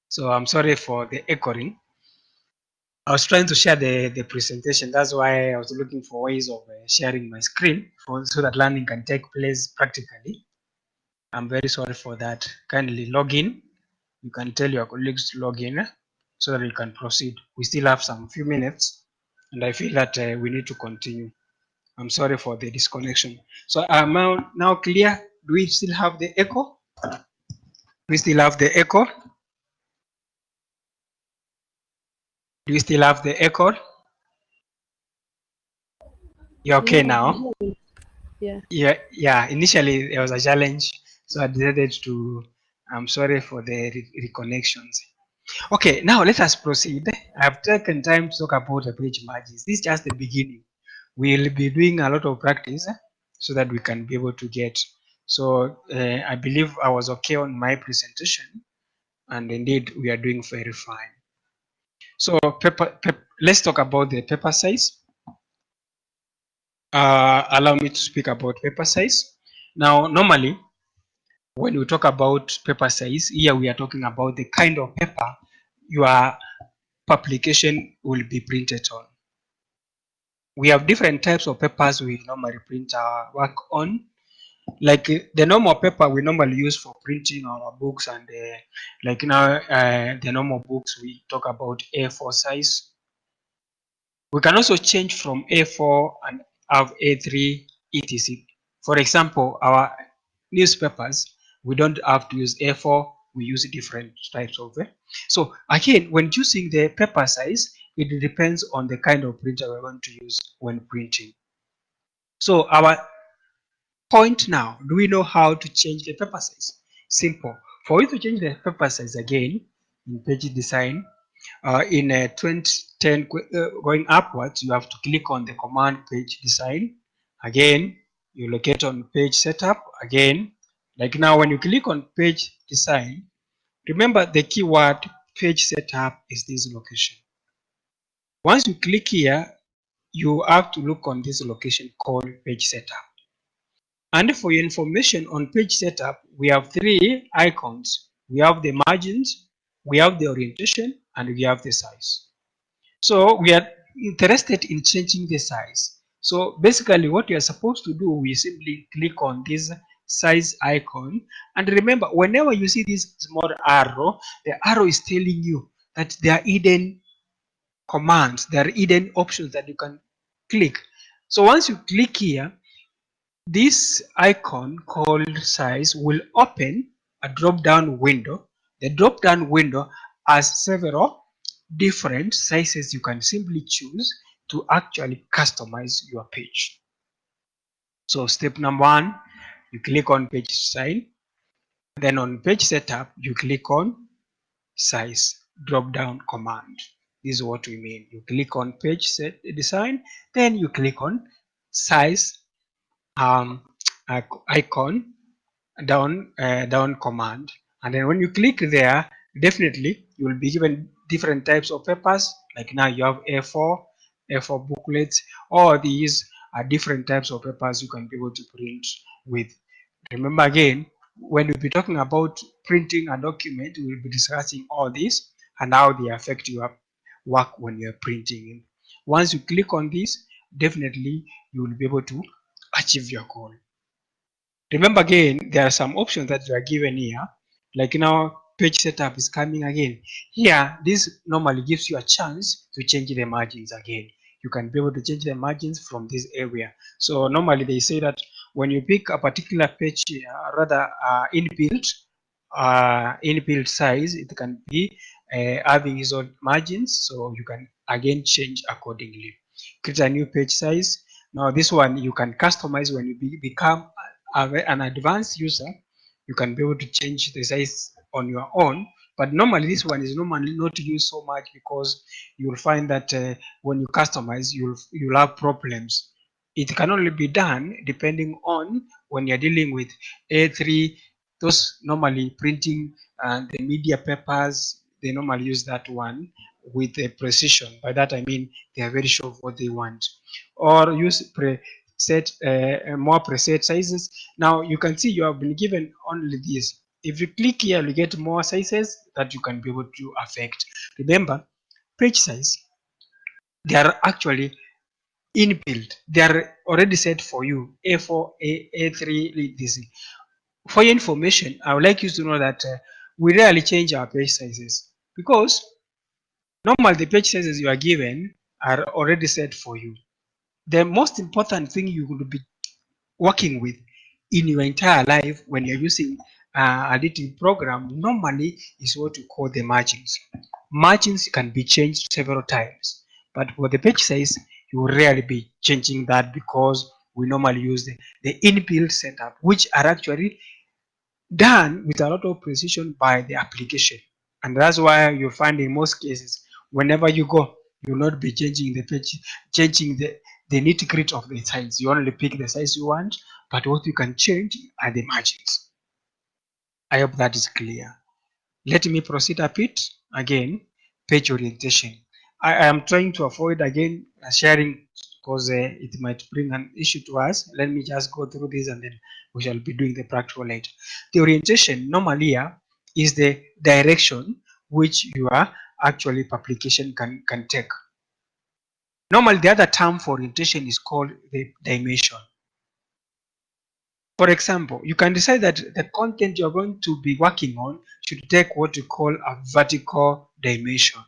So I'm sorry for the echoing. I was trying to share the presentation. That's why I was looking for ways of sharing my screen so that learning can take place practically. I'm very sorry for that. Kindly log in. You can tell your colleagues to log in so that we can proceed. We still have some few minutes, and I feel that we need to continue. I'm sorry for the disconnection. So am I now clear? Do we still have the echo? Do we still have the echo? Do we still have the echo? You're okay Yeah, now? yeah. Yeah. Initially, there was a challenge, so I decided to. I'm sorry for the reconnections. Okay, now let us proceed. I've taken time to talk about the page margins. This is just the beginning. We'll be doing a lot of practice so that we can be able to get. So I believe I was okay on my presentation, and indeed we are doing very fine. So let's talk about the paper size. Allow me to speak about paper size. Now, normally, when we talk about paper size, here we are talking about the kind of paper your publication will be printed on. We have different types of papers we normally print our work on. Like the normal paper we normally use for printing our books, and like now the normal books we talk about A4 size. We can also change from A4 and have A3 etc. For example, our newspapers, we don't have to use A4, we use different types of it. So again, when choosing the paper size, it depends on the kind of printer we're going to use when printing. So our point now, do we know how to change the paper size? Simple. For you to change the paper size again in page design, in 2010 going upwards, you have to click on the command page design. Again, you locate on page setup. Again, like now when you click on page design, remember the keyword page setup is this location. Once you click here, you have to look on this location called page setup. And for your information on page setup, we have three icons. We have the margins, we have the orientation, and we have the size. So we are interested in changing the size. So basically what you are supposed to do, we simply click on this size icon. And remember, whenever you see this small arrow, the arrow is telling you that there are hidden commands, there are hidden options that you can click. So once you click here, this icon called size will open a drop down window. The drop down window has several different sizes you can simply choose to actually customize your page. So step number one, you click on page design. Then on page setup, you click on size drop down command. This is what we mean. You click on page set design, then you click on size icon down command, and then when you click there, definitely you will be given different types of papers. Like now you have A4 booklets. All these are different types of papers you can be able to print with. Remember again, when we'll be talking about printing a document, we will be discussing all this and how they affect your work when you're printing. Once you click on this, definitely you will be able to achieve your goal. Remember again, there are some options that you are given here. Like now, page setup is coming again. Here, this normally gives you a chance to change the margins again. You can be able to change the margins from this area. So normally they say that when you pick a particular page, rather inbuilt size, it can be having its own margins. So you can again change accordingly. Create a new page size. Now this one you can customize when you become an advanced user. You can be able to change the size on your own, but normally this one is normally not used so much because you'll find that when you customize, you'll have problems. It can only be done depending on when you're dealing with A3, those normally printing the media papers. They normally use that one with a precision. By that I mean they are very sure of what they want. Or use more preset sizes. Now you can see you have been given only this If you click here, you get more sizes that you can be able to affect. Remember, page size, they are actually inbuilt. They are already set for you. A4, A3, this. For your information, I would like you to know that we rarely change our page sizes because normally the page sizes you are given are already set for you. The most important thing you will be working with in your entire life when you're using a editing program normally is what we call the margins. Margins can be changed several times, but for the page size, you will rarely be changing that because we normally use the inbuilt setup, which are actually done with a lot of precision by the application. And that's why you find in most cases, whenever you go, you will not be changing the page, changing the nitty-gritty of the size. You only pick the size you want, but what you can change are the margins. I hope that is clear. Let me proceed a bit. Again, page orientation. I am trying to avoid again sharing because it might bring an issue to us. Let me just go through this and then we shall be doing the practical later. The orientation normally here is the direction which your actually publication can take. Normally the other term for orientation is called the dimension. For example, you can decide that the content you're going to be working on should take what we call a vertical dimension.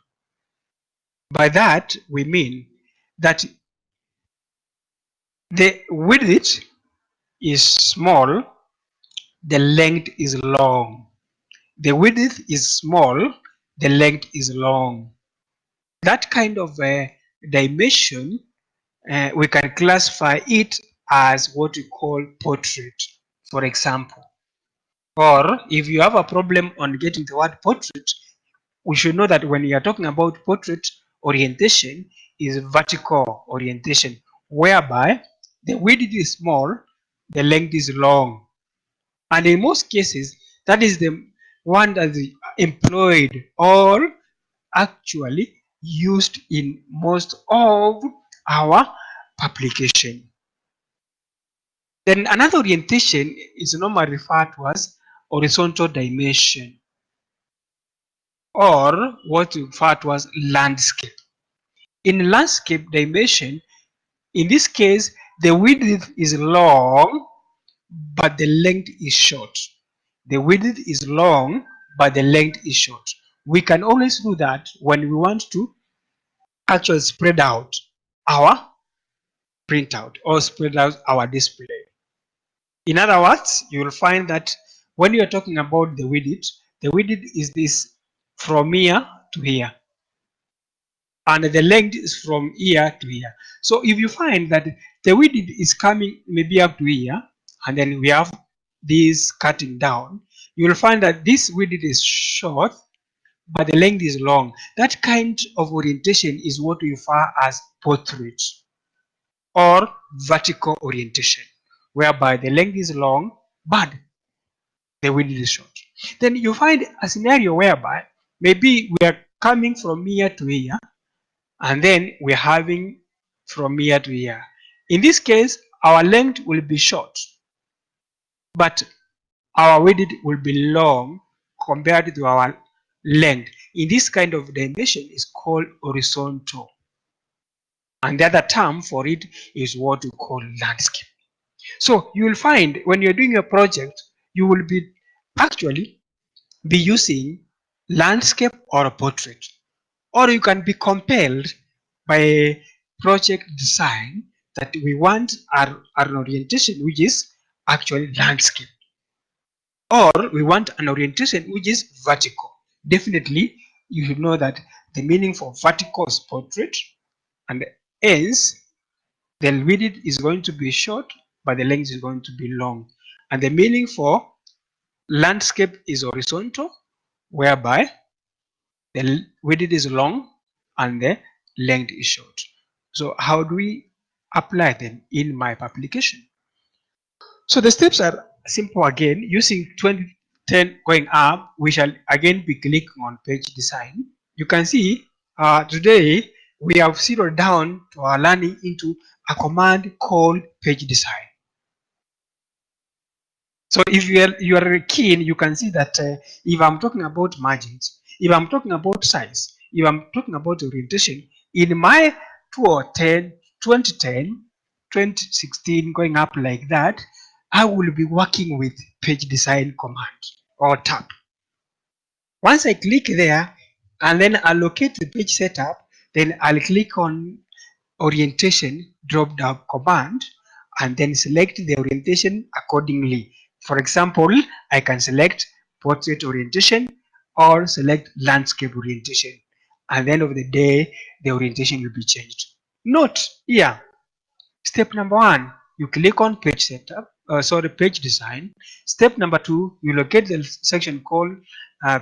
By that, we mean that the width is small, the length is long. The width is small, the length is long. That kind of dimension, we can classify it as what we call portrait, for example. Or if you have a problem on getting the word portrait, we should know that when you are talking about portrait orientation is vertical orientation, whereby the width is small, the length is long. And in most cases, that is the one that is employed or actually used in most of our publication. Then another orientation is normally referred to as horizontal dimension, or what we refer to as landscape. In landscape dimension, in this case, the width is long, but the length is short. The width is long, but the length is short. We can always do that when we want to actually spread out our printout or spread out our display. In other words, you will find that when you are talking about the width is this from here to here, and the length is from here to here. So if you find that the width is coming maybe up to here, and then we have this cutting down, you will find that this width is short, but the length is long. That kind of orientation is what we refer as portrait or vertical orientation, whereby the length is long, but the width is short. Then you find a scenario whereby maybe we are coming from here to here, and then we're having from here to here. In this case, our length will be short, but our width will be long compared to our length. In this kind of dimension is called horizontal. And the other term for it is what we call landscape. So you will find when you're doing a project, you will be actually be using landscape or a portrait. Or you can be compelled by a project design that we want an orientation which is actually landscape, or we want an orientation which is vertical. Definitely you should know that the meaning for vertical is portrait, and hence the width is going to be short but the length is going to be long, and the meaning for landscape is horizontal, whereby the width is long and the length is short. So how do we apply them in my application? So the steps are simple again. Using 2010 going up, we shall again be clicking on page design. You can see today we have zeroed down to our learning into a command called page design. So if you are keen, you can see that if I'm talking about margins, if I'm talking about size, if I'm talking about orientation, in my 2010, 2010, 2016, going up like that, I will be working with page design command or tab. Once I click there and then allocate the page setup, then I'll click on orientation drop down command and then select the orientation accordingly. For example, I can select portrait orientation or select landscape orientation. At the end of the day, the orientation will be changed. Note here, step number one, you click on page setup, page design. Step number two, you locate the section called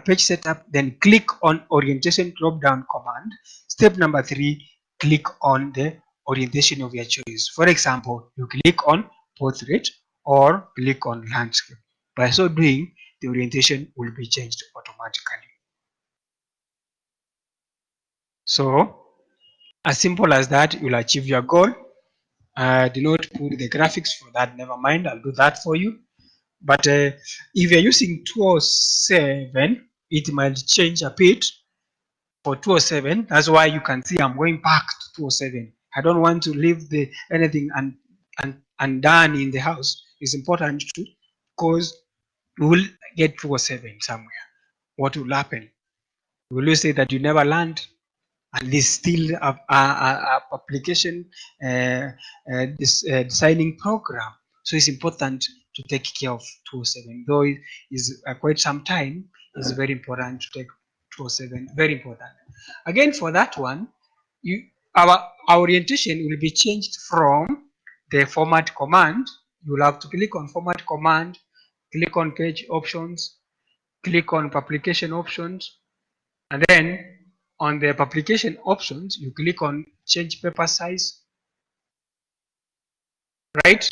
page setup, then click on orientation drop down command. Step number three, click on the orientation of your choice. For example, you click on portrait or click on landscape. By so doing, the orientation will be changed automatically. So, as simple as that, you'll achieve your goal. Do not put the graphics for that, never mind, I'll do that for you. But if you're using 207, it might change a bit for 207. That's why you can see I'm going back to 207. I don't want to leave the anything undone in the house. It's important to, because we will get 207 somewhere. What will happen? Will you say that you never learned? And this still a application designing program. So it's important to take care of 207. Though it is quite some time, it's very important to take 207. Very important. Again, for that one, you, our orientation will be changed from the format command. You will have to click on format command, click on page options, click on publication options, and then on the publication options, you click on change paper size, right?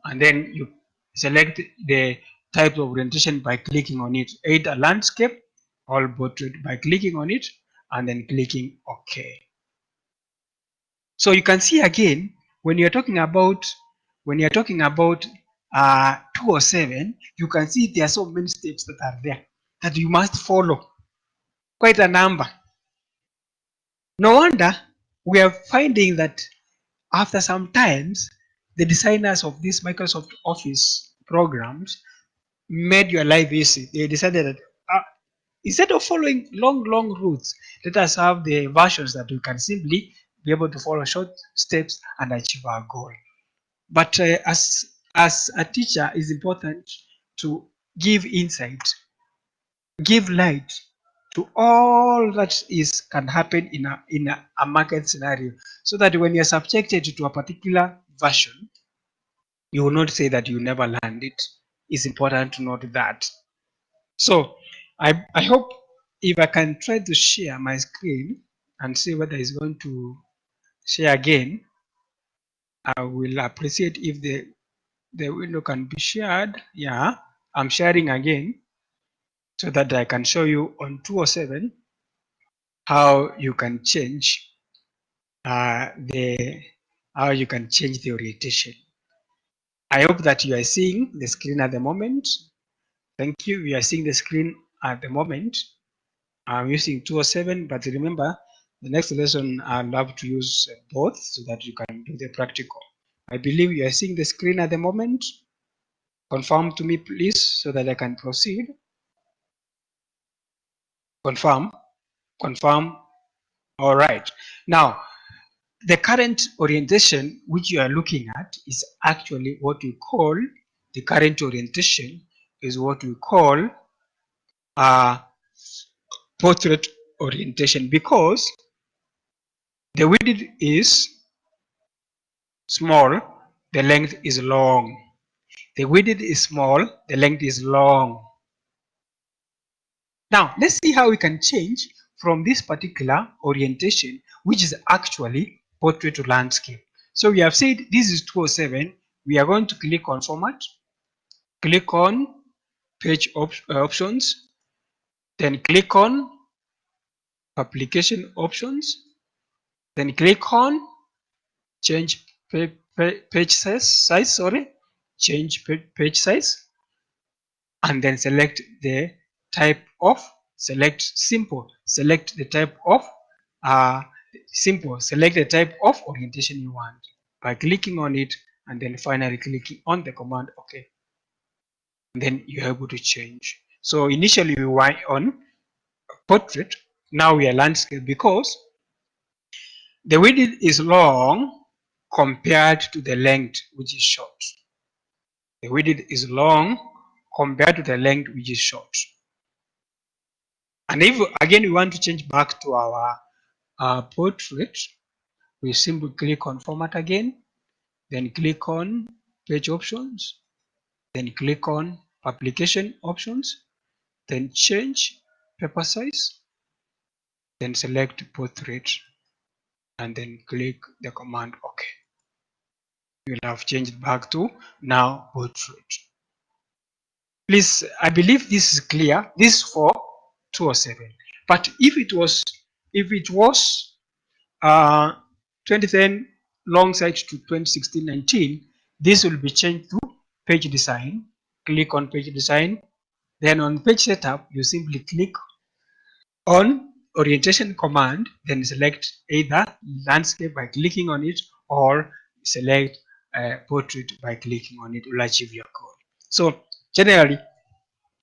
And then you select the type of orientation by clicking on it, either landscape or portrait by clicking on it and then clicking OK. So you can see again, when you're talking about 207, you can see there are so many steps that are there that you must follow. Quite a number. No wonder we are finding that after some times, the designers of these Microsoft Office programs made your life easy. They decided that instead of following long routes, let us have the versions that we can simply be able to follow short steps and achieve our goal. But as a teacher, it's important to give insight, give light to all that is can happen in a market scenario, so that when you're subjected to a particular version, you will not say that you never learned it. It's important to note that. So I hope if I can try to share my screen and see whether it's going to share again, I will appreciate if the window can be shared. Yeah, I'm sharing again so that I can show you on 207 how you can change the orientation. I hope that you are seeing the screen at the moment. Thank you. You are seeing the screen at the moment. I'm using 207, but remember, the next lesson I'll have to use both so that you can do the practical. I believe you are seeing the screen at the moment. Confirm to me, please, so that I can proceed. Confirm. Confirm. All right. Now, the current orientation which you are looking at is actually what we call the current orientation is what we call portrait orientation, because the width is small, the length is long. The width is small, the length is long. Now, let's see how we can change from this particular orientation, which is actually portrait to landscape. So we have said this is 207. We are going to click on format, click on page options, then click on publication options, then click on change page size, change page size. and then select the type of, select simple, select the type of simple, select the type of orientation you want by clicking on it, and then finally clicking on the command OK. And then you're able to change. So initially we were on portrait, now we are landscape because the width is long compared to the length, which is short. The width is long compared to the length, which is short. And if again we want to change back to our portrait, we simply click on format again, then click on page options, then click on publication options, then change paper size, then select portrait, and then click the command OK. You'll have changed back to now portrait. Please, I believe this is clear. This is for 207. But if it was 2010 long site to 2016-19, this will be changed to page design. Click on page design. Then on page setup, you simply click on orientation command, then select either landscape by clicking on it, or select portrait by clicking on it. Will achieve your goal. So generally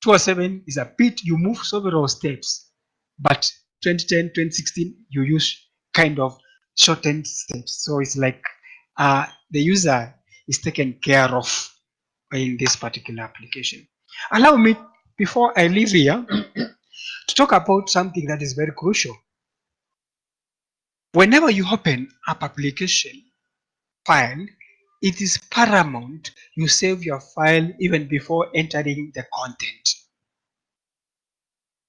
207 is a bit, you move several steps, but 2010 2016 you use kind of shortened steps, so it's like the user is taken care of in this particular application. Allow me, before I leave here, to talk about something that is very crucial. Whenever you open a application file, it is paramount you save your file even before entering the content.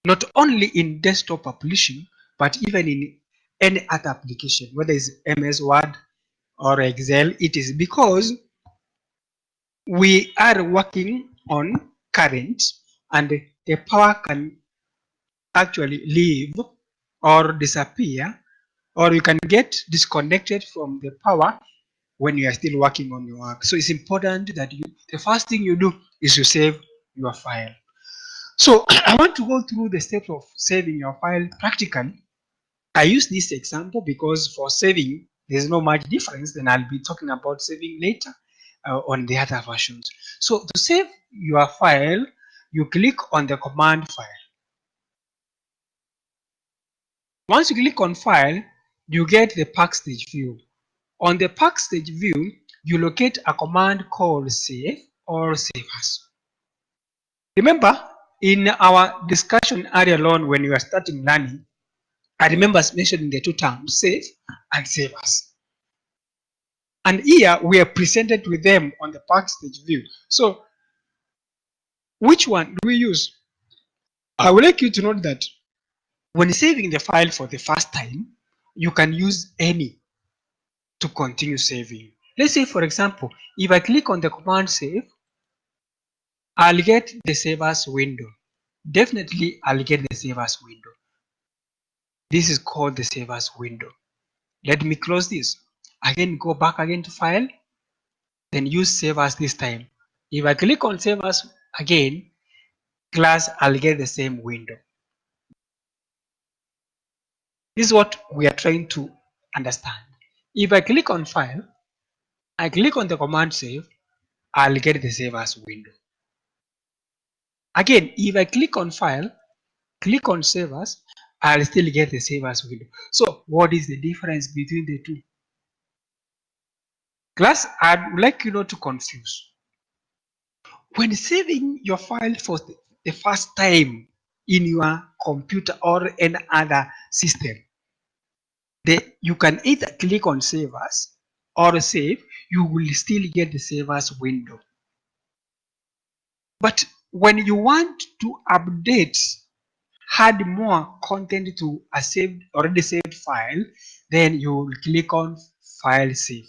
Not only in desktop publishing, but even in any other application, whether it's MS Word or Excel, it is because we are working on current, and the power can actually leave or disappear, or you can get disconnected from the power when you are still working on your work. So it's important that the first thing you do is to save your file. So I want to go through the steps of saving your file practically. I use this example because for saving, there's no much difference. Then I'll be talking about saving later on the other versions. So to save your file, you click on the command file. Once you click on file, you get the package view. On the package view, you locate a command called save or save as. Remember, in our discussion earlier on when we were starting learning, I remember mentioning the two terms, save and save as. And here we are presented with them on the package view. So which one do we use? I would like you to note that when saving the file for the first time, you can use any to continue saving. Let's say, for example, if I click on the command save, I'll get the save as window. Definitely, I'll get the save as window. This is called the save as window. Let me close this. Again, go back again to file, then use save as this time. If I click on save as again, class, I'll get the same window. This is what we are trying to understand. If I click on file, I click on the command save, I'll get the save as window. Again, if I click on file, click on save as, I'll still get the save as window. So what is the difference between the two? Class, I'd like you not to confuse. When saving your file for the first time in your computer or any other system, you can either click on save as or save, you will still get the save as window. But when you want to update, add more content to a already saved file, then you will click on file save.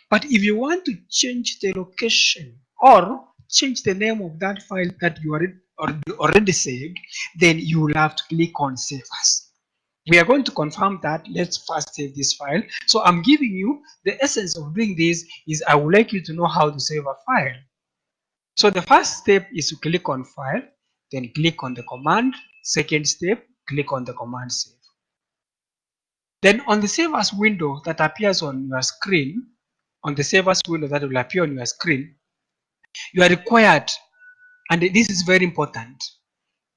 But if you want to change the location or change the name of that file that you already saved, then you will have to click on save as. We are going to confirm that. Let's first save this file. So I'm giving you the essence of doing this is I would like you to know how to save a file. So the first step is to click on file, then click on the command. Second step, click on the command save. Then on the save as window that appears on your screen, on the save as window that will appear on your screen, you are required, and this is very important,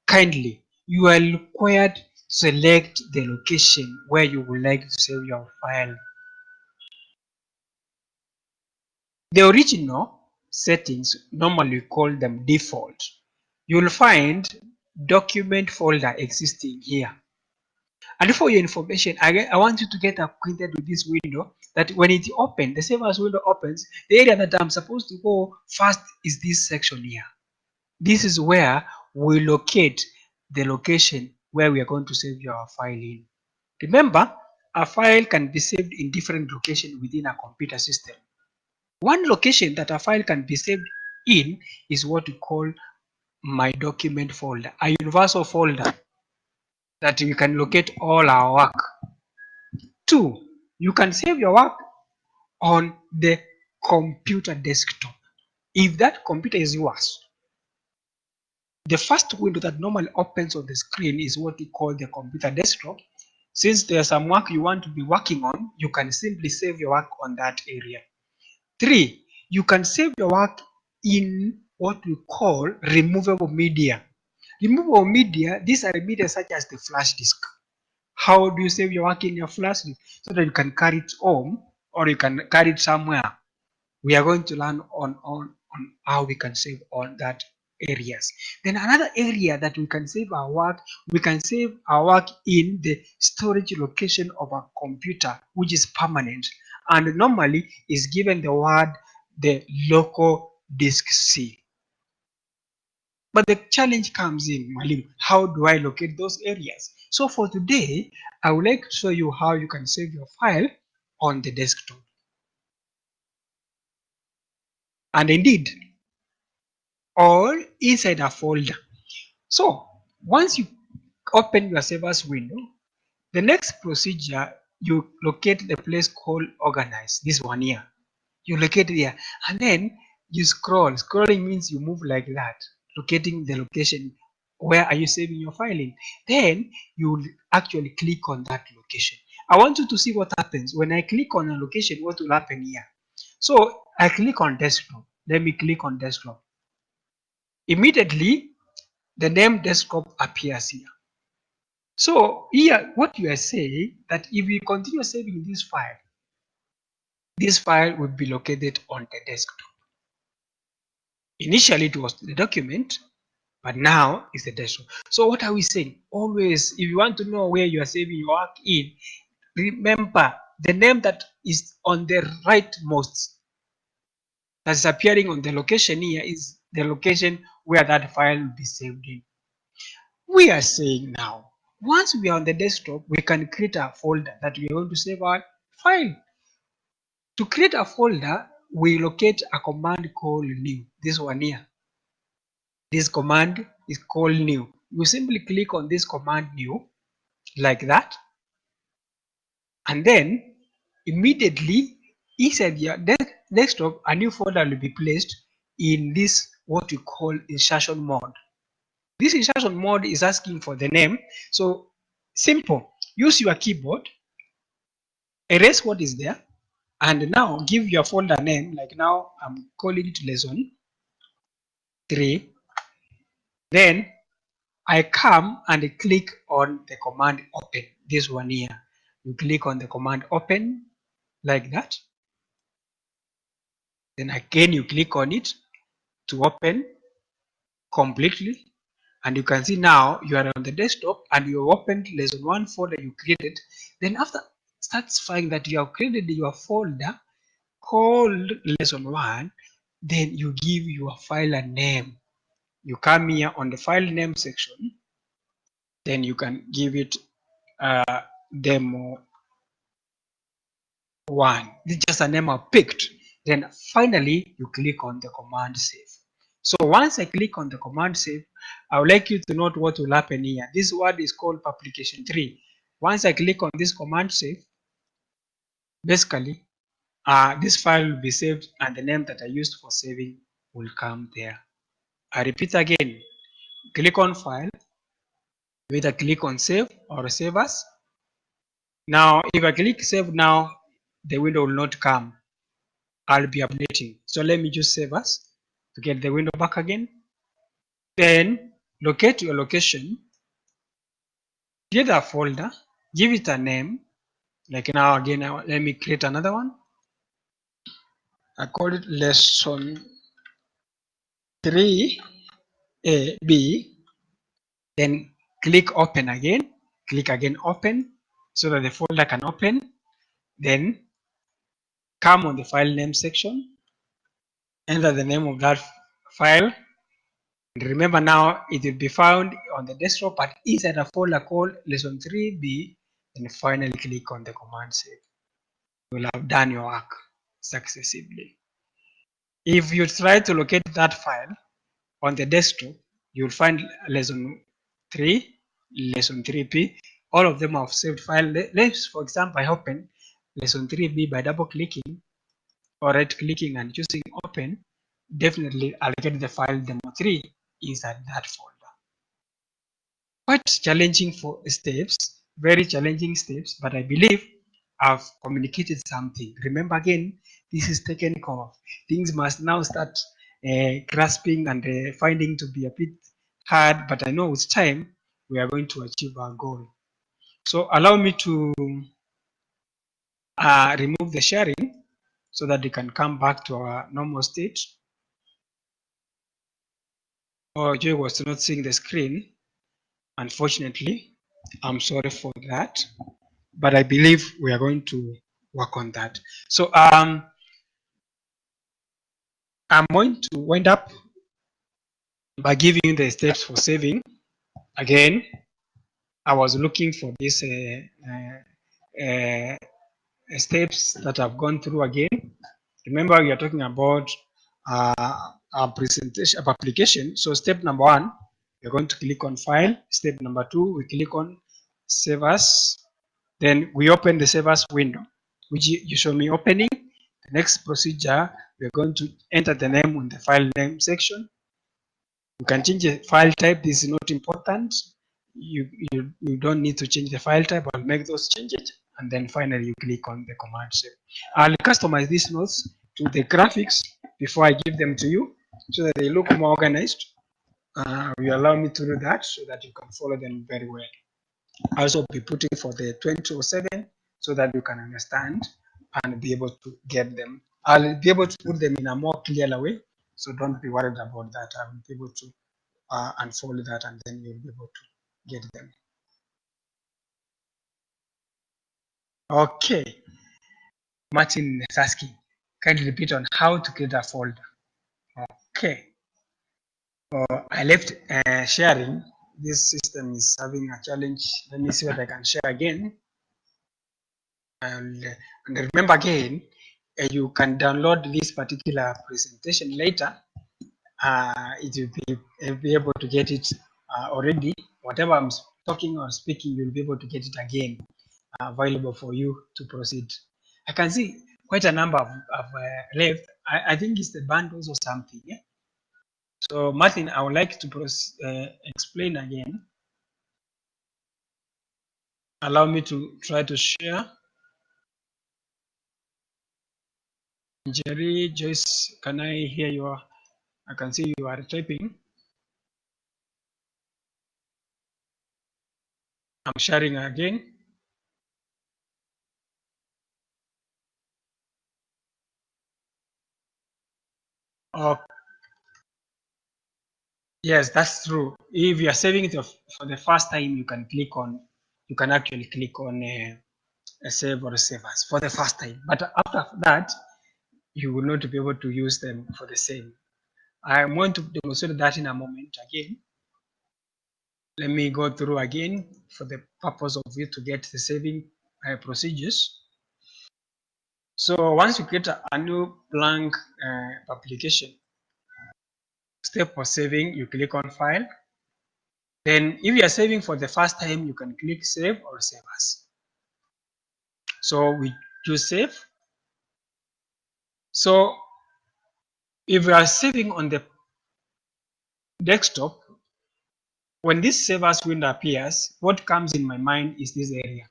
kindly, you are required to select the location where you would like to save your file. The original settings, normally we call them default. You'll find document folder existing here. And for your information, I want you to get acquainted with this window, that when it opens, the save as window opens, the area that I'm supposed to go first is this section here. This is where we locate the location where we are going to save your file in. Remember, a file can be saved in different locations within a computer system. One location that a file can be saved in is what we call my document folder, a universal folder that we can locate all our work. Two, you can save your work on the computer desktop. If that computer is yours, the first window that normally opens on the screen is what we call the computer desktop. Since there's some work you want to be working on, you can simply save your work on that area. Three, you can save your work in what we call removable media. Removable media, these are media such as the flash disk. How do you save your work in your flash disk? So that you can carry it home or you can carry it somewhere. We are going to learn on how we can save on that areas. Then another area that we can save our work, we can save our work in the storage location of a computer, which is permanent and normally is given the word the local disk C. But the challenge comes in, Malim, how do I locate those areas? So for today, I would like to show you how you can save your file on the desktop. And indeed, all inside a folder. So once you open your save as window, the next procedure, you locate the place called organize, this one here. You locate there and then you scroll. Scrolling means you move like that, locating the location where are you saving your file in. Then you actually click on that location. I want you to see what happens when I click on a location. What will happen here? So I click on desktop. Let me click on desktop. Immediately the name desktop appears here. So here what you are saying that if you continue saving this file will be located on the desktop. Initially it was the document, but now it's the desktop. So what are we saying? Always, if you want to know where you are saving your work in, remember the name that is on the rightmost, that's appearing on the location here, is the location where that file will be saved in. We are saying now, once we are on the desktop, we can create a folder that we are going to save our file. To create a folder, we locate a command called new, this one here. This command is called new. You simply click on this command new like that, and then immediately inside your desktop a new folder will be placed in this what we call insertion mode. This insertion mode is asking for the name, so simple, use your keyboard, erase what is there, and now give your folder name, like now I'm calling it lesson 3. Then I come and click on the command open, this one here. You click on the command open like that. Then again you click on it to open completely. And you can see now you are on the desktop and you opened lesson 1 folder you created. Then after satisfying that you have created your folder called lesson 1, then you give your file a name. You come here on the file name section, then you can give it demo 1. This is just a name I picked. Then finally you click on the command save. So once I click on the command save, I would like you to note what will happen here. This word is called application 3. Once I click on this command save, basically this file will be saved and the name that I used for saving will come there. I repeat again, click on file, either click on save or save as. Now, if I click save now, the window will not come. I'll be updating. So let me just save as to get the window back again. Then locate your location, create a folder, give it a name. Like now again, let me create another one. I call it lesson 3AB. Then click open again. Click again open so that the folder can open. Then come on the file name section, enter the name of that file. And remember now it will be found on the desktop but inside a folder called lesson 3B. And finally click on the command save. You will have done your work successively. If you try to locate that file on the desktop, you'll find lesson 3, lesson 3P. All of them have saved file. Let's, for example, I open lesson 3B by double clicking or right clicking and choosing open. Definitely I'll get the file demo 3 inside that folder. Quite challenging for steps, very challenging steps, but I believe I've communicated something. Remember again, this is technical. Things must now start grasping and finding to be a bit hard, but I know with time we are going to achieve our goal. So allow me to remove the sharing so that we can come back to our normal state. Oh, Joy was not seeing the screen. Unfortunately, I'm sorry for that, but I believe we are going to work on that. So I'm going to wind up by giving you the steps for saving. Again, I was looking for these steps that I've gone through again. Remember, we are talking about a presentation, a application. So step number 1, we're going to click on File. Step number 2, we click on Save As. Then we open the Save As window, which you show me opening. The next procedure, we're going to enter the name in the file name section. You can change the file type. This is not important. You don't need to change the file type. I'll make those changes. And then finally, you click on the command save. I'll customize these notes to the graphics before I give them to you so that they look more organized. You allow me to do that so that you can follow them very well. I'll also be putting for the 2007 so that you can understand and be able to get them. I'll be able to put them in a more clear way, so don't be worried about that. I will be able to unfold that and then you'll be able to get them. Okay, Martin is asking, can you repeat on how to create a folder? Okay, I left sharing. This system is having a challenge. Let me see what I can share again. And remember again, you can download this particular presentation later. It will be able to get it already. Whatever I'm talking or speaking, you'll be able to get it again available for you to proceed. I can see quite a number of left. I think it's the bundles or something. Yeah? So Martin, I would like to explain again. Allow me to try to share. Jerry, Joyce, can I hear your? I can see you are typing. I'm sharing again. Oh, yes, that's true. If you are saving it for the first time, you can actually click on a save or a save as for the first time. But after that, you will not be able to use them for the same. I'm going to demonstrate that in a moment again. Let me go through again for the purpose of you to get the saving procedures. So once you create a new blank application, step for saving, you click on File. Then if you are saving for the first time, you can click Save or Save As. So we choose Save. So if you are saving on the desktop, when this save as window appears, what comes in my mind is this area.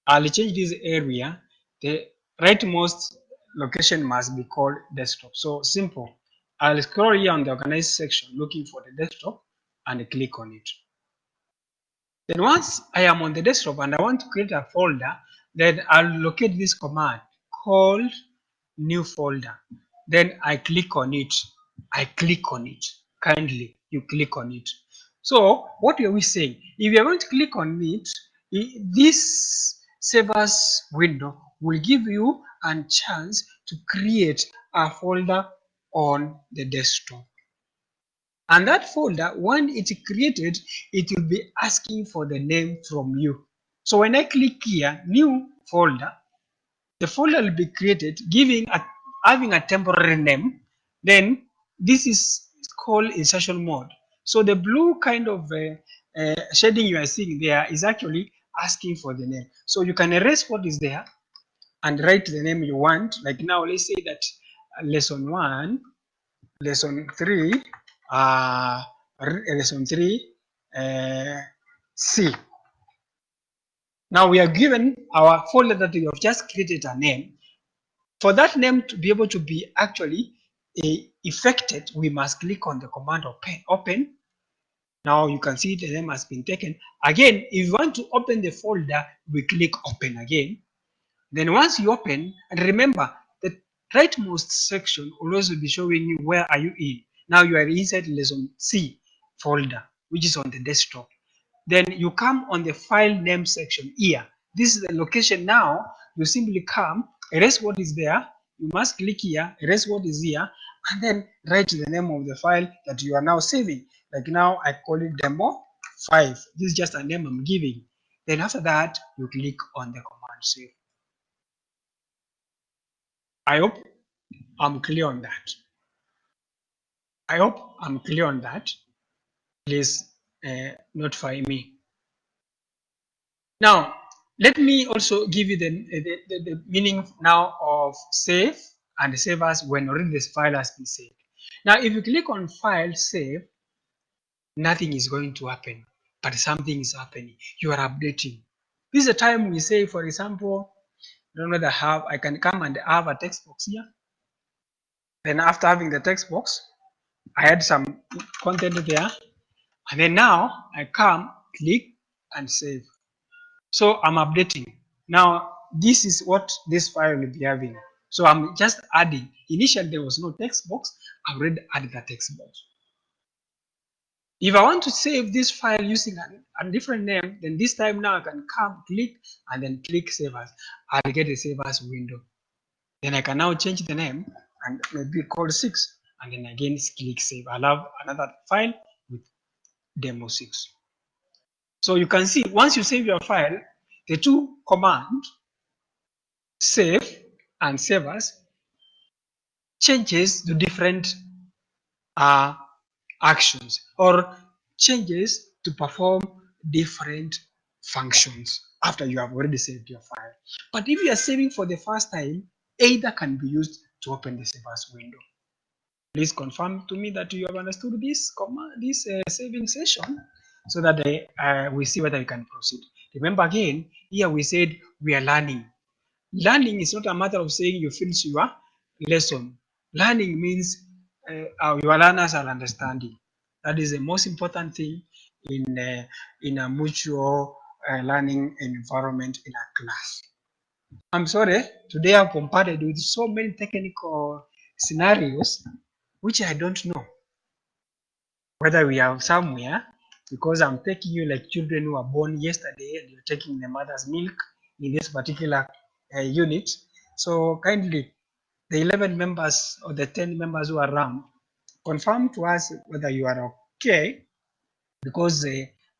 I'll change this area. The rightmost location must be called desktop. So simple. I'll scroll here on the organized section looking for the desktop and click on it. Then once I am on the desktop and I want to create a folder, then I'll locate this command called new folder. Then I click on it. I click on it. Kindly, you click on it. So what are we saying? If you are going to click on it, this save as window will give you a chance to create a folder on the desktop. And that folder, when it's created, it will be asking for the name from you. So when I click here, new folder, the folder will be created, having a temporary name. Then this is called insertion mode. So the blue kind of shading you are seeing there is actually asking for the name. So you can erase what is there and write the name you want. Like now, let's say that lesson 1, lesson 3, lesson 3, C. Now we are given our folder that we have just created a name. For that name to be able to be actually effected, we must click on the command open. Now you can see the name has been taken. Again, if you want to open the folder, we click open again. Then once you open, and remember, the rightmost section will also be showing you where are you in. Now you are inside lesson C folder, which is on the desktop. Then you come on the file name section here. This is the location now. You simply come, erase what is there. You must click here, erase what is here, and then write the name of the file that you are now saving. Like now, I call it demo 5. This is just a name I'm giving. Then after that, you click on the command save. I hope I'm clear on that. I hope I'm clear on that. Please notify me. Now, let me also give you the meaning now of save and save as when already this file has been saved. Now, if you click on file save, nothing is going to happen, but something is happening. You are updating. This is a time we say, for example, I don't know that I can come and have a text box here. Then after having the text box, I had some content there. And then now I come, click and save. So I'm updating. Now this is what this file will be having. So I'm just adding. Initially there was no text box. I already added the text box. If I want to save this file using a different name, then this time now I can come, click, and then click save as. I'll get a save as window. Then I can now change the name and maybe call 6. And then again click save. I'll have another file with demo 6. So you can see once you save your file, the two commands, save and save as, changes to different actions or changes to perform different functions after you have already saved your file. But if you are saving for the first time, either can be used to open the save as window. Please confirm to me that you have understood this saving session so that we see whether we can proceed. Remember again, here we said we are learning. Learning is not a matter of saying you finish your lesson. Learning means your learners are understanding. That is the most important thing in a mutual learning environment in a class. I'm sorry, today I've bombarded with so many technical scenarios which I don't know whether we are somewhere, because I'm taking you like children who were born yesterday and you're taking the mother's milk in this particular unit. So kindly, the 11 members or the 10 members who are around, confirm to us whether you are okay, because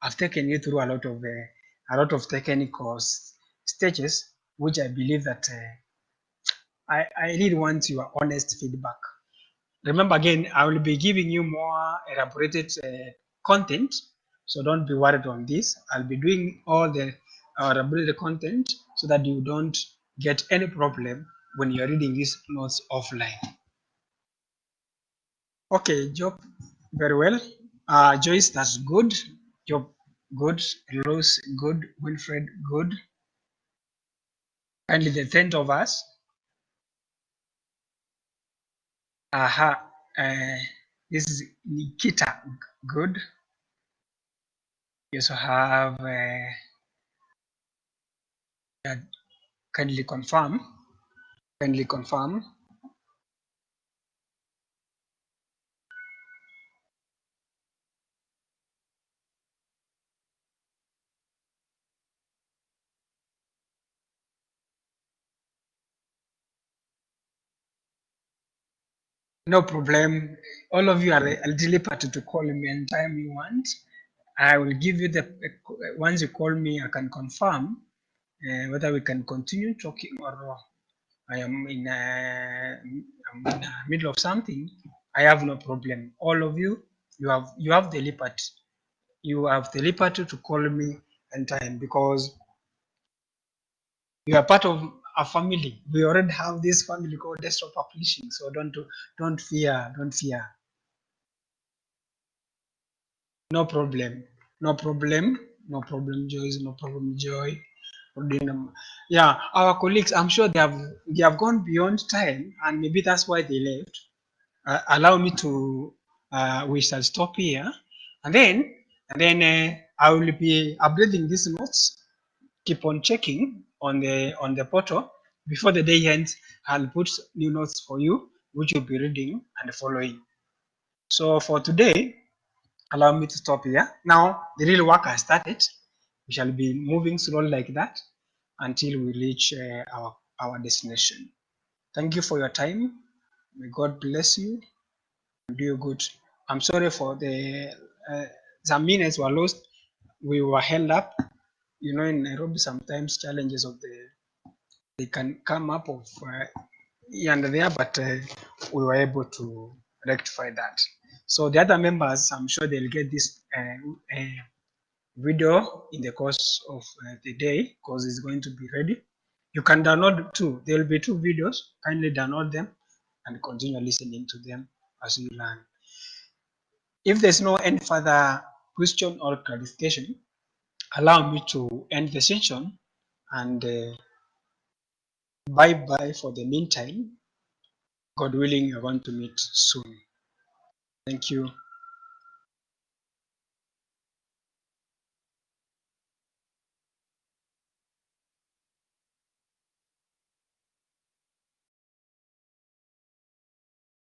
I've taken you through a lot of technical stages, which I believe that I really want your honest feedback. Remember again, I will be giving you more elaborated content, so don't be worried on this. I'll be doing all the elaborated content so that you don't get any problem when you're reading these notes offline. Okay, Job, Very well. Joyce, that's good. Job, good. Rose, good. Wilfred, good. Kindly the 10th of us. Aha. This is Nikita. Good. You also have kindly confirm. Kindly confirm. No problem. All of you are elderly party to call me anytime you want. I will give you the once you call me, I can confirm whether we can continue talking or I am in I'm in the middle of something. I have no problem. All of you, you have the liberty. You have the liberty to call me anytime because you are part of a family. We already have this family called Desktop Publishing. So don't fear. Don't fear. No problem. No problem. No problem, Joyce. No problem, Joy. Yeah, our colleagues, I'm sure they have gone beyond time, and maybe that's why they left. Allow me to we shall stop here, and then I will be updating these notes. Keep on checking on the portal before the day ends. I'll put new notes for you, which you'll be reading and following. So for today, allow me to stop here. Now the real work has started. We shall be moving slowly like that until we reach our destination. Thank you for your time. May God bless you and do you good. I'm sorry for the some minutes were lost. We were held up. You know, in Nairobi, sometimes challenges of they can come up of here and there, but we were able to rectify that. So the other members, I'm sure they'll get this video in the course of the day because it's going to be ready. You can download two. There will be two videos. Kindly download them and continue listening to them as you learn. If there's no any further question or clarification, allow me to end the session and bye bye for the meantime. God willing, you're going to meet soon. Thank you.